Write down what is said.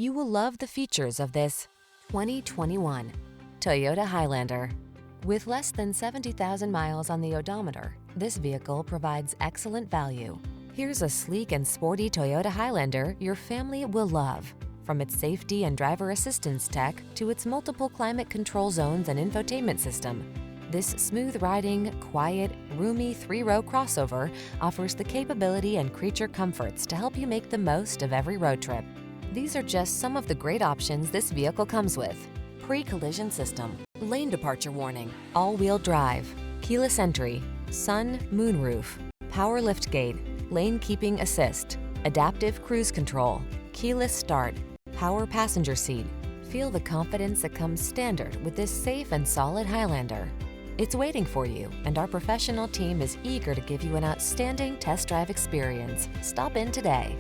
You will love the features of this 2021 Toyota Highlander. With less than 70,000 miles on the odometer, this vehicle provides excellent value. Here's a sleek and sporty Toyota Highlander your family will love. From its safety and driver assistance tech to its multiple climate control zones and infotainment system, this smooth-riding, quiet, roomy 3-row crossover offers the capability and creature comforts to help you make the most of every road trip. These are just some of the great options this vehicle comes with: pre-collision system, lane departure warning, all-wheel drive, keyless entry, sun, moonroof, power liftgate, lane keeping assist, adaptive cruise control, keyless start, power passenger seat. Feel the confidence that comes standard with this safe and solid Highlander. It's waiting for you, and our professional team is eager to give you an outstanding test drive experience. Stop in today.